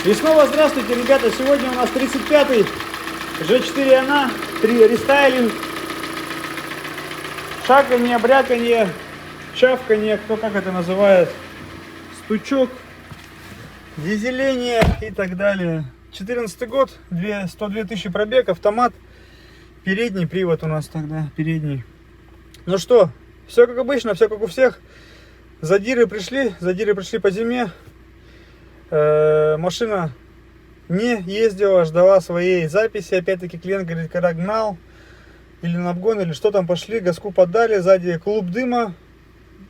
И снова здравствуйте, ребята. Сегодня у нас 35-й G4 3 рестайлинг. Шаканье, бряканье, чавканье, кто как это называет, стучок, дизеление и так далее. 14 год, 102 тысячи пробег, автомат, передний привод у нас тогда, передний. Ну что, все как обычно, все как у всех. Задиры пришли по зиме. Машина не ездила, ждала своей записи. Опять-таки клиент говорит, когда гнал или на обгон, или что там, пошли, газку подали, сзади клуб дыма,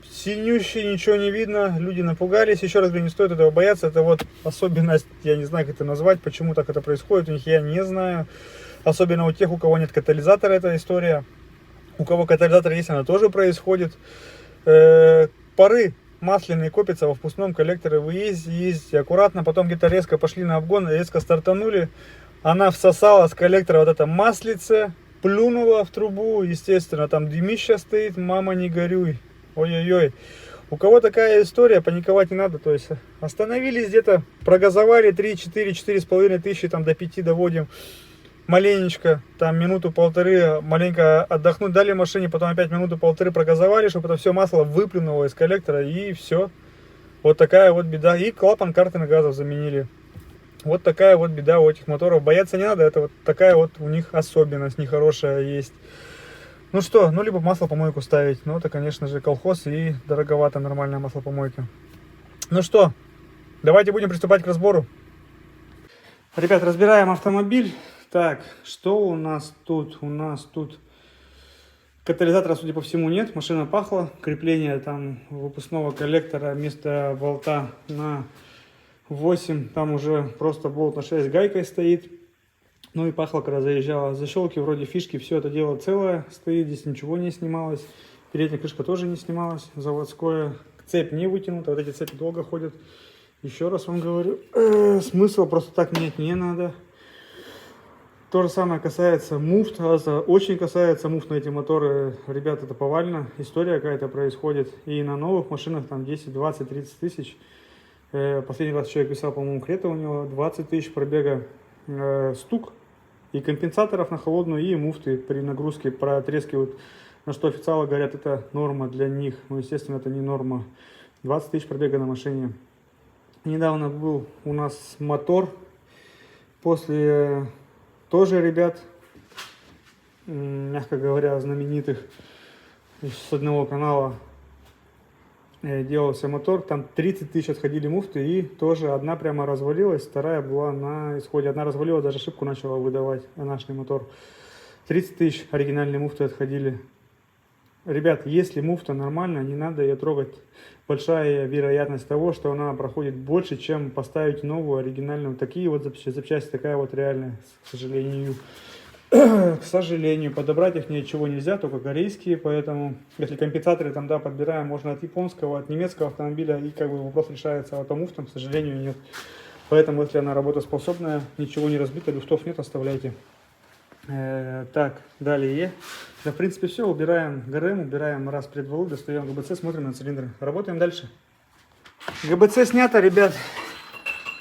синющий, ничего не видно, люди напугались. Еще раз говорю, не стоит этого бояться, это вот особенность, я не знаю, как это назвать, почему так это происходит, у них я не знаю. Особенно у тех, у кого нет катализатора, эта история. У кого катализатор есть, она тоже происходит. Пары масляные копятся во впускном коллекторе, вы ездите аккуратно, потом где-то резко пошли на обгон, резко стартанули, она всосала с коллектора вот это маслице, плюнула в трубу, естественно, там дымище стоит, мама не горюй, ой-ой-ой. У кого такая история, паниковать не надо, то есть остановились где-то, прогазовали 3-4-4,5 тысячи, там до 5 доводим, маленечко, там минуту-полторы, маленько отдохнуть, дали машине, потом опять минуту-полторы прогазовали, чтобы это все масло выплюнуло из коллектора, и все. Вот такая вот беда. И клапан картерных газов заменили. Вот такая вот беда у этих моторов. Бояться не надо, это вот такая вот у них особенность нехорошая есть. Ну что, ну либо маслопомойку ставить, ну это, конечно же, колхоз и дороговато нормальная маслопомойка. Ну что, давайте будем приступать к разбору. Ребят, разбираем автомобиль. Так, что у нас тут? У нас тут катализатора, судя по всему, нет. Машина пахла. Крепление там выпускного коллектора вместо болта на 8. Там уже просто болт на 6 гайкой стоит. Ну и пахло, когда заезжала. Защелки, вроде фишки, все это дело целое стоит. Здесь ничего не снималось. Передняя крышка тоже не снималась. Заводская. Цепь не вытянута. Вот эти цепи долго ходят. Еще раз вам говорю, смысла просто так менять не надо. То же самое касается муфт, очень касается муфт на эти моторы, ребята, это повально, история какая-то происходит, и на новых машинах там 10, 20, 30 тысяч, последний раз человек писал, по-моему, Крета, у него 20 тысяч пробега, стук, и компенсаторов на холодную, и муфты при нагрузке протрескивают, на что официалы говорят, это норма для них, но, естественно, это не норма, 20 тысяч пробега на машине. Недавно был у нас мотор, после... Тоже ребят, мягко говоря, знаменитых, с одного канала делался мотор, там 30 тысяч отходили муфты, и тоже одна прямо развалилась, вторая была на исходе. Одна развалилась, даже ошибку начала выдавать, наш мотор. 30 тысяч оригинальные муфты отходили. Ребят, если муфта нормальная, не надо ее трогать. Большая вероятность того, что она проходит больше, чем поставить новую, оригинальную. Такие вот запчасти, такая вот реальная, к сожалению. К сожалению, подобрать их ничего нельзя, только корейские, поэтому, если компенсаторы там, да, подбираем, можно от японского, от немецкого автомобиля, и как бы вопрос решается, а то муфтам, к сожалению, нет. Поэтому, если она работоспособная, ничего не разбито, люфтов нет, оставляйте. Так, далее. Да, в принципе, все. Убираем ГРМ, убираем раз предвалы, достаем ГБЦ, смотрим на цилиндры. Работаем дальше. ГБЦ снято, ребят.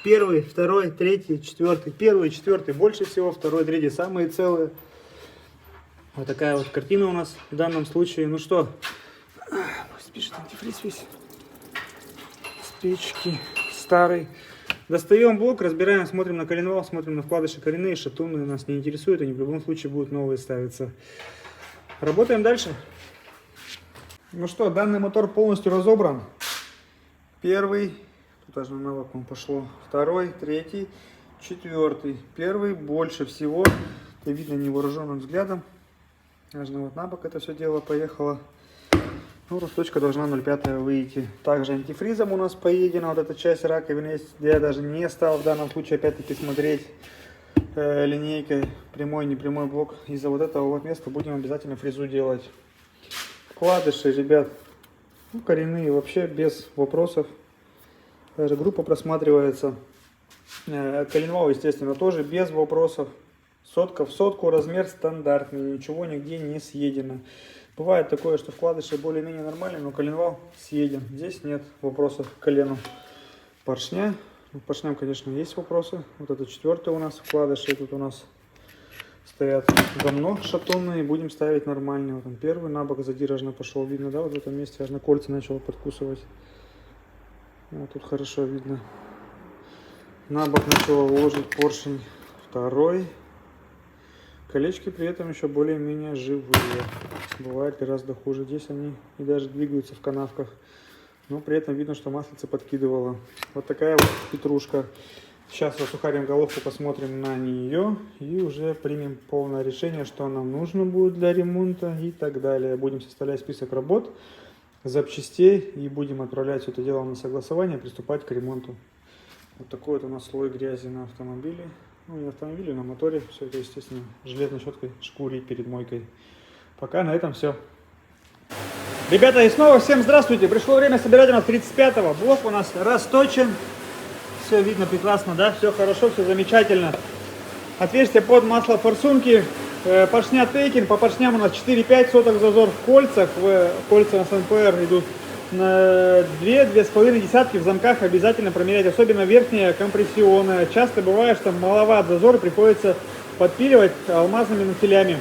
Первый, второй, третий, четвертый. Первый, четвертый больше всего, второй, третий самые целые. Вот такая вот картина у нас в данном случае. Ну что, спишет антифриз весь. Спички, старый. Достаем блок, разбираем, смотрим на коленвал, смотрим на вкладыши коренные, шатуны нас не интересуют, они в любом случае будут новые ставиться. Работаем дальше. Ну что, данный мотор полностью разобран. Первый, тут аж на бок пошло, второй, третий, четвертый. Первый больше всего, это видно невооруженным взглядом. Аж вот на бок это все дело поехало. Ну, росточка должна 0,5 выйти. Также антифризом у нас поедена вот эта часть раковины есть. Я даже не стал в данном случае опять-таки смотреть линейкой прямой, непрямой блок. Из-за вот этого вот места будем обязательно фрезу делать. Вкладыши, ребят, ну, коренные вообще без вопросов. Даже группа просматривается. Коленвал, естественно, тоже без вопросов. Сотка в сотку, размер стандартный, ничего нигде не съедено. Бывает такое, что вкладыши более-менее нормальные, но коленвал съеден. Здесь нет вопросов к колену. Поршня По поршням, конечно, есть вопросы. Вот это 4-й у нас вкладыши. Тут у нас стоят гомно шатунные. Будем ставить нормальные. Вот он 1-й на бок задиражно пошел. Видно, да, вот в этом месте аж на кольца начал подкусывать. Вот тут хорошо видно. На бок начал уложить поршень 2-й. Колечки при этом еще более-менее живые. Бывает гораздо хуже. Здесь они и даже двигаются в канавках. Но при этом видно, что маслица подкидывала. Вот такая вот петрушка. Сейчас рассухарим головку, посмотрим на нее. И уже примем полное решение, что нам нужно будет для ремонта и так далее. Будем составлять список работ, запчастей. И будем отправлять все это дело на согласование, приступать к ремонту. Вот такой вот у нас слой грязи на автомобиле. Ну, не на автомобиле, на моторе. Все это, естественно, железной щеткой шкурить перед мойкой. Пока на этом все. Ребята, и снова всем здравствуйте. Пришло время собирать у нас 35-го. Блок у нас расточен. Все видно прекрасно, да? Все хорошо, все замечательно. Отверстие под масло форсунки. Поршня Тейкин. По поршням у нас 4-5 соток зазор в кольцах. Кольца у нас НПР идут на 2-2,5 десятки. В замках обязательно промерять. Особенно верхняя компрессионная. Часто бывает, что маловат зазор. Приходится подпиливать алмазными нафилями.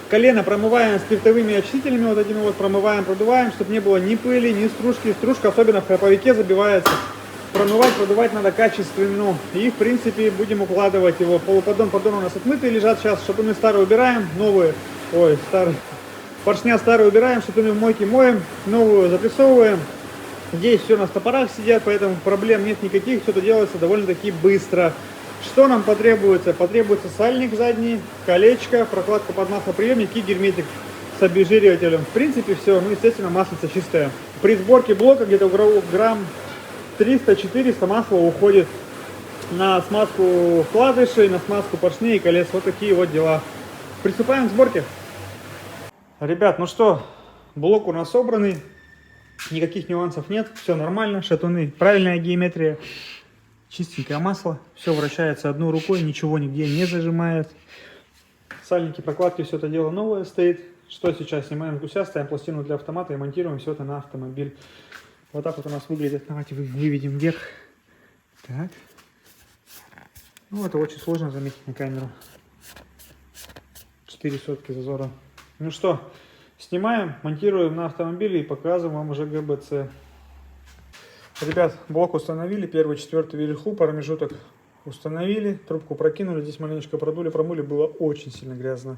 Колено промываем спиртовыми очистителями, вот этими вот промываем, продуваем, чтобы не было ни пыли, ни стружки. Стружка особенно в храповике забивается. Промывать, продувать надо качественно. И в принципе будем укладывать его. Полуподдон, поддон у нас отмытые лежат сейчас. Шатуны старые убираем, новые, старые. Поршня старые убираем, шатуны в мойке моем, новую запрессовываем. Здесь все на стопорах сидят, поэтому проблем нет никаких. Все это делается довольно-таки быстро. Что нам потребуется? Потребуется сальник задний, колечко, прокладка под маслоприемник и герметик с обезжиривателем. В принципе все, ну естественно маслица чистая. При сборке блока где-то грамм 300-400 масла уходит на смазку вкладышей, на смазку поршней и колес. Вот такие вот дела. Приступаем к сборке. Ребят, ну что, блок у нас собранный, никаких нюансов нет, все нормально, шатуны, правильная геометрия. Чистенькое масло, все вращается одной рукой, ничего нигде не зажимает. Сальники, прокладки, все это дело новое стоит. Что сейчас? Снимаем гуся, ставим пластину для автомата и монтируем все это на автомобиль. Вот так вот у нас выглядит. Давайте выведем вверх. Так. Ну, это очень сложно заметить на камеру. 4 сотки зазора. Ну что, снимаем, монтируем на автомобиле и показываем вам уже ГБЦ. Ребят, блок установили, 1-й, 4-й вверху, промежуток установили, трубку прокинули, здесь маленечко продули, промыли, было очень сильно грязно.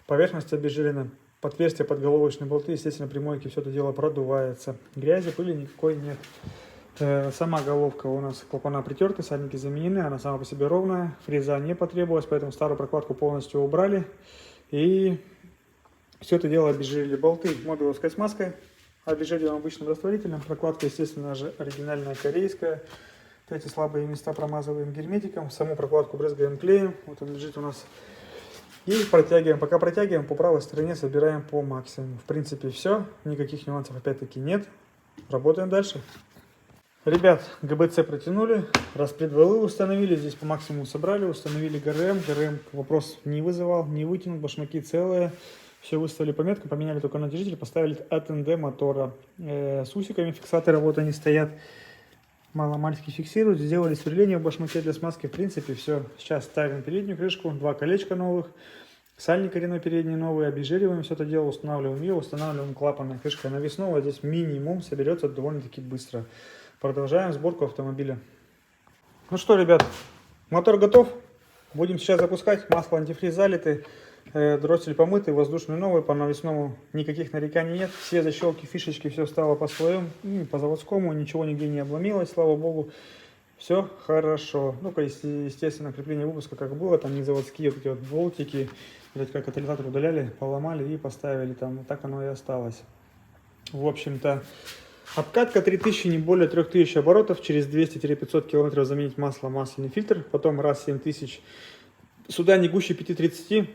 Поверхность обезжирена, отверстия подголовочные болты, естественно, при мойке все это дело продувается. Грязи, пыли никакой нет. Сама головка у нас клапана притерты, сальники заменены, она сама по себе ровная, фреза не потребовалась, поэтому старую прокладку полностью убрали. И все это дело обезжирили, болты мобиловской смазкой. Обезжириваем обычным растворителем. Прокладка, естественно же, оригинальная корейская. Эти слабые места промазываем герметиком. Саму прокладку брызгаем клеем. Вот он лежит у нас. И протягиваем. Пока протягиваем, по правой стороне собираем по максимуму. В принципе, все. Никаких нюансов опять-таки нет. Работаем дальше. Ребят, ГБЦ протянули. Распредвалы установили. Здесь по максимуму собрали. Установили ГРМ. ГРМ вопрос не вызывал, не вытянул. Башмаки целые. Все выставили пометку, поменяли только натяжитель, поставили от НД мотора. С усиками фиксаторы, вот они стоят, маломальски фиксируют. Сделали сверление в башмаке для смазки. В принципе, все. Сейчас ставим переднюю крышку, 2 колечка новых, сальник коренной передний новый, обезжириваем все это дело, устанавливаем ее, устанавливаем клапанная крышка навесного. Здесь минимум соберется довольно-таки быстро. Продолжаем сборку автомобиля. Ну что, ребят, мотор готов. Будем сейчас запускать. Масло антифриз залиты. Дроссель помытый, воздушный новый, по навесному никаких нареканий нет. Все защелки, фишечки, все стало по своему, по заводскому, ничего нигде не обломилось, слава богу. Все хорошо. Ну-ка, естественно, крепление выпуска как было, там не заводские вот эти вот болтики, как катализатор удаляли, поломали и поставили там. Вот так оно и осталось. В общем-то, обкатка 3000, не более 3000 оборотов, через 200-500 километров заменить масло, масляный фильтр, потом раз 7000. Сюда не гуще 5,30.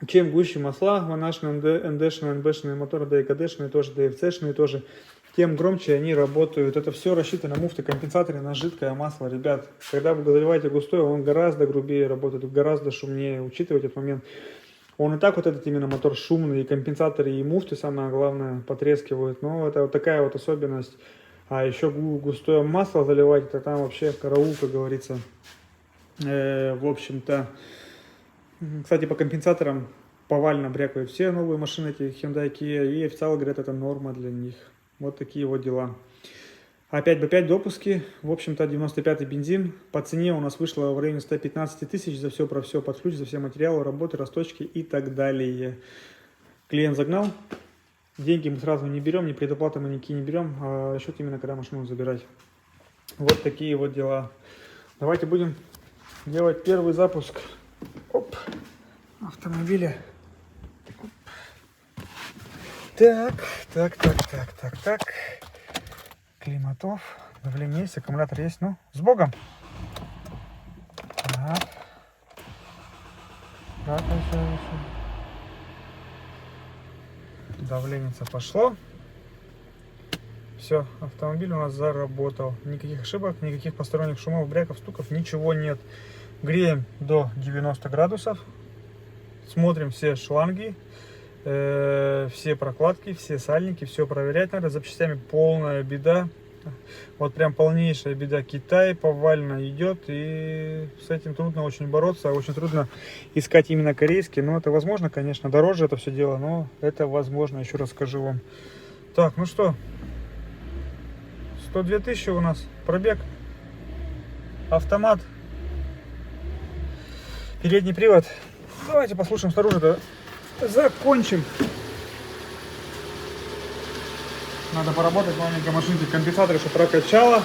Чем гуще масла, монашные, НДшные, НБшные моторы, ДКДшные, тоже ДФЦшные, тоже, тем громче они работают. Это все рассчитано на муфты, компенсаторы, на жидкое масло. Ребят, когда вы заливаете густое, он гораздо грубее работает, гораздо шумнее. Учитывайте этот момент. Он и так вот этот именно мотор шумный, и компенсаторы, и муфты, самое главное, потрескивают. Но это вот такая вот особенность А еще густое масло заливать, это там вообще караул, как говорится. В общем-то, кстати, по компенсаторам повально брякают все новые машины, эти Hyundai Kia, и официалы говорят, это норма для них. Вот такие вот дела. Опять B5 допуски, в общем-то 95-й бензин. По цене у нас вышло в районе 115 тысяч за все про все, под ключ, за все материалы, работы, росточки и так далее. Клиент загнал. Деньги мы сразу не берем, ни предоплаты мы никакие не берем, а расчет именно когда машину забирать. Вот такие вот дела. Давайте будем делать первый запуск автомобиля. Так. Климатов, давление есть, аккумулятор есть. Ну, с Богом. Так. Давление пошло. Все, автомобиль у нас заработал. Никаких ошибок, никаких посторонних шумов, бряков, стуков, ничего нет. Греем до 90 градусов. Смотрим все шланги, все прокладки, все сальники, все проверять надо. Запчастями полная беда. Вот прям полнейшая беда. Китай повально идет, и с этим трудно очень бороться, очень трудно искать именно корейский. Но это возможно, конечно, дороже это все дело, но это возможно, еще раз скажу вам. Так, ну что, 102 тысячи у нас пробег, автомат, передний привод. Давайте послушаем снаружи, закончим. Надо поработать маленько машинке, компенсаторы, чтобы прокачало.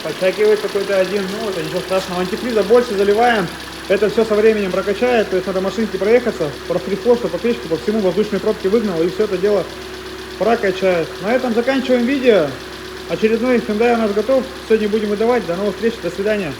Подтягивает какой-то один, ну это ничего страшного. Антифриза больше заливаем, это все со временем прокачает. То есть надо машинке проехаться, профрихвоста, по печке, по всему воздушные пробки выгнал, и все это дело прокачает. На этом заканчиваем видео. Очередной Hyundai у нас готов. Сегодня будем выдавать. До новых встреч, до свидания.